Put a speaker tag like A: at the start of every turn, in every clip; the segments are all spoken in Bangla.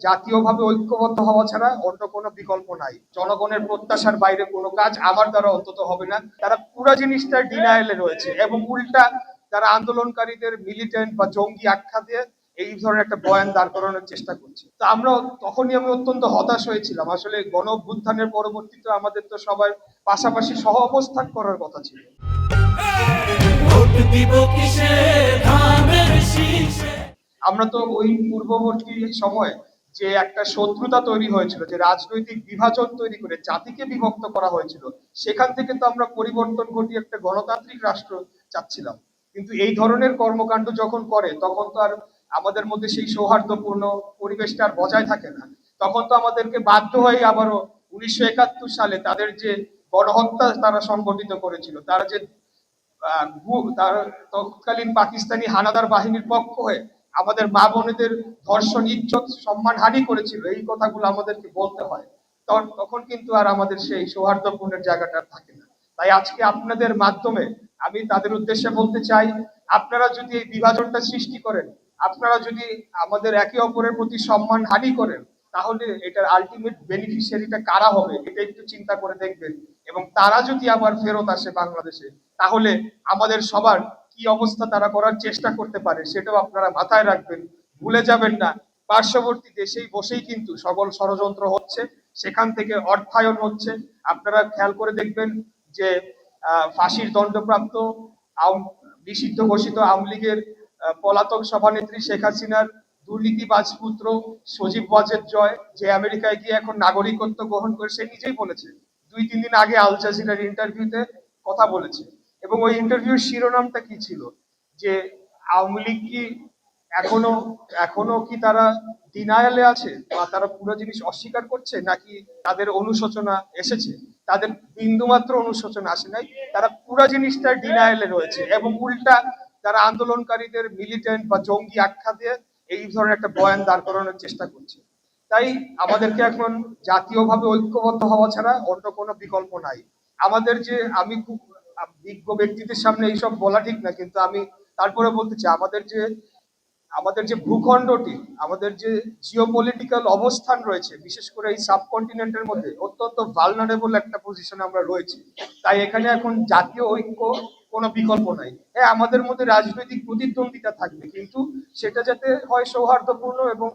A: জাতীয়ভাবে ঐক্যবদ্ধ হওয়া ছাড়া অন্য কোনো বিকল্প নাই। জনগণের প্রত্যাশার বাইরে কোনো কাজ আমার দ্বারা অন্তত হবে না। তারা পুরো জিনিসটা ডিনায়ালে রয়েছে এবং উল্টা তারা আন্দোলনকারীদের মিলিটেন্ট বা জঙ্গি আখ্যা দিয়ে এই ধরনের একটা বয়ান দাঁড় করানোর চেষ্টা করছে। তো আমরা তখনই আমি অত্যন্ত হতাশ হয়েছিলাম। আসলে গণ অভ্যুত্থানের পরবর্তীতে আমাদের তো সবাই পাশাপাশি সহ অবস্থান করার কথা ছিল। আমরা তো ওই পূর্ববর্তী সময়ে যে একটা শত্রুতা তৈরি হয়েছিল, যে রাজনৈতিক বিভাজন তৈরি করে জাতিকে বিভক্ত করা হয়েছিল, সেখান থেকে তো আমরা পরিবর্তন ঘটিয়ে একটা গণতান্ত্রিক রাষ্ট্র চাচ্ছিলাম। কিন্তু এই ধরনের কর্মকাণ্ড যখন করে তখন তো আর আমাদের মধ্যে সেই সৌহার্দ্যপূর্ণ পরিবেশটা আর বজায় থাকে না। তখন তো আমাদেরকে বাধ্য হয়ে আবারও 1971 সালে তাদের যে গণহত্যা তারা সংগঠিত করেছিল, তারা যে তার তৎকালীন পাকিস্তানি হানাদার বাহিনীর পক্ষ হয়ে আমাদের মা বোনেদের ধর্ষণ, ইজ্জত, সম্মান হানি করেছিল, এই কথাগুলো আমাদেরকে বলতে হয়। তখন কিন্তু আর আমাদের সেই সৌহার্দ্যপূর্ণের জায়গাটা থাকে না। তাই আজকে আপনাদের মাধ্যমে আমি তাদের উদ্দেশ্যে বলতে চাই, আপনারা যদি এই বিভাজনটা সৃষ্টি করেন, আপনারা যদি আমাদের একে অপরের প্রতি সম্মান হানি করেন, তাহলে এটার আলটিমেট বেনিফিশিয়ারিটা কারা হবে এটা একটু চিন্তা করে দেখবেন। এবং তারা যদি আবার ফেরত আসে বাংলাদেশে, তাহলে আমাদের সবার কি অবস্থা তারা করার চেষ্টা করতে পারে সেটাও আপনারা মাথায় রাখবেন। ভুলে যাবেন না, পার্শ্ববর্তী দেশেই বসেই কিন্তু সকল ষড়যন্ত্র হচ্ছে, সেখান থেকে অর্থায়ন হচ্ছে। আপনারা খেয়াল করে দেখবেন যে ফাঁসির দণ্ডপ্রাপ্ত নিষিদ্ধ ঘোষিত আওয়ামী লীগের পলাতক সভানেত্রী শেখ হাসিনার দুর্নীতিবাজ পুত্র সজীব ওয়াজেদ জয়, যে আমেরিকায় গিয়ে এখন নাগরিকত্ব গ্রহণ করে, সে নিজেই বলেছে 2-3 দিন আগে আল জাজিরার ইন্টারভিউতে কথা বলেছে। এবং ওই ইন্টারভিউর শিরোনামটা কি ছিল, যে আওয়ামী লীগ কি এখনো এখনো কি তারা ডিনায়ালে আছে, বা তারা পুরো জিনিস অস্বীকার করছে, নাকি তাদের অনুশোচনা এসেছে? তাদের বিন্দুমাত্র অনুশোচনা আসে নাই, তারা পুরো জিনিসটা ডিনায়ালে রয়েছে এবং উল্টা তারা আন্দোলনকারীদের মিলিটেন্ট বা জঙ্গি আখ্যা দিয়ে এই ধরনের একটা বয়ান দাঁড় করানোর চেষ্টা করছে। তাই আমাদেরকে এখন জাতীয়ভাবে ঐক্যবদ্ধ হওয়া ছাড়া অন্য কোনো বিকল্প নাই। আমাদের যে, আমি খুব বিজ্ঞ ব্যক্তিদের সামনে এইসব বলা ঠিক না, কিন্তু আমি তারপরে বলতে চাই, আমাদের যে ভূখণ্ডটি, আমাদের যে জিওপলিটিক্যাল অবস্থান রয়েছে, বিশেষ করে এই সাবকন্টিনেন্টের মধ্যে অত্যন্ত ভালনারেবল একটা পজিশনে আমরা রয়েছি। তাই এখানে এখন জাতীয় ঐক্য কোনো বিকল্প নাই। হ্যাঁ, আমাদের মধ্যে রাজনৈতিক প্রতিদ্বন্দ্বিতা থাকবে, কিন্তু সেটা যাতে হয় সৌহার্দ্যপূর্ণ এবং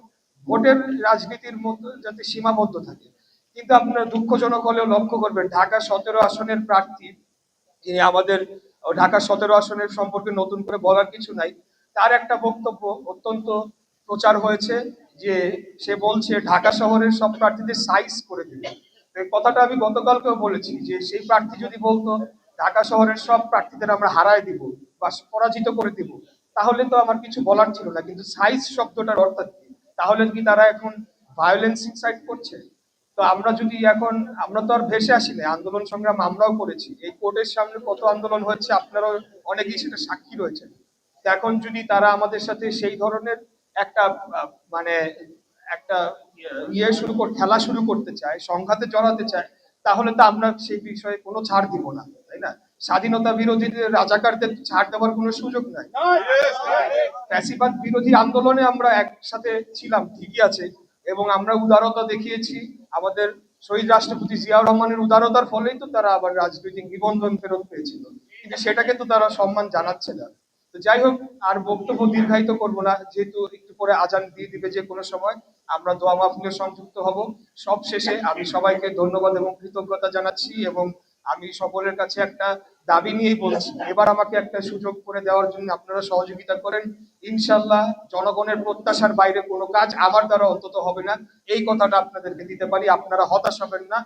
A: ভোটের রাজনীতির মধ্যে যাতে সীমাবদ্ধ থাকে। কিন্তু আপনারা দুঃখজনক হলেও লক্ষ্য করবেন, ঢাকা 17 আসনের প্রার্থী, যিনি আমাদের ঢাকা 17 আসনের সম্পর্কে নতুন করে বলার কিছু নাই, তার একটা বক্তব্য অত্যন্ত প্রচার হয়েছে, যে সে বলছে ঢাকা শহরের সব প্রার্থীদের সাইজ করে দিবে। এই কথাটা আমি গতকালকেও বলেছি, যে সেই প্রার্থী যদি বলতো ঢাকা শহরের সব প্রার্থীদের আমরা হারায় দিব বা পরাজিত করে দিব, তাহলে তো আমার কিছু বলার ছিল না। কিন্তু সাইজ শব্দটার অর্থ কি? তাহলে কি তারা এখন ভায়োলেন্স ইনসাইট করছে? তো আমরা যদি এখন, আমরা তো আর ভেসে আসি না, আন্দোলন সংগ্রাম আমরাও করেছি, এই কোর্টের সামনে কত আন্দোলন হচ্ছে, আপনারাও অনেকেই সেটা সাক্ষী রয়েছেন। এখন যদি তারা আমাদের সাথে সেই ধরনের একটা মানে একটা খেলা শুরু করতে চায়, সংঘাতে জড়াতে চায়, তাহলে তো আমরা সেই বিষয়ে কোনো ছাড় দিব না, তাই না? স্বাধীনতা বিরোধীদের, রাজাকারদের ছাড় দেওয়ার কোনো সুযোগ নাই। ফ্যাসিবাদ বিরোধী আন্দোলনে আমরা একসাথে ছিলাম, ঠিকই আছে, এবং আমরা উদারতা দেখিয়েছি। আমাদের শহীদ রাষ্ট্রপতি জিয়াউর রহমানের উদারতার ফলেই তো তারা আবার রাজনৈতিক নিবন্ধন ফেরত পেয়েছিল, কিন্তু সেটাকে তো তারা সম্মান জানাচ্ছে না। তো যাই হোক, আর বক্তব্য দীর্ঘায়িত করব না, যেহেতু একটু পরে আজান দিয়ে দিবে যে কোনো সময়, আমরা দোয়া মাহফিলে সংযুক্ত হব। সব শেষে আমি সবাইকে ধন্যবাদ এবং কৃতজ্ঞতা জানাচ্ছি, এবং আমি সকলের কাছে একটা দাবি নিয়েই বলছি, এবার আমাকে একটা সুযোগ করে দেওয়ার জন্য আপনারা সহযোগিতা করেন। ইনশাল্লাহ জনগণের প্রত্যাশার বাইরে কোনো কাজ আমার দ্বারা অন্তত হবে না, এই কথাটা আপনাদেরকে দিতে পারি। আপনারা হতাশ হবেন না।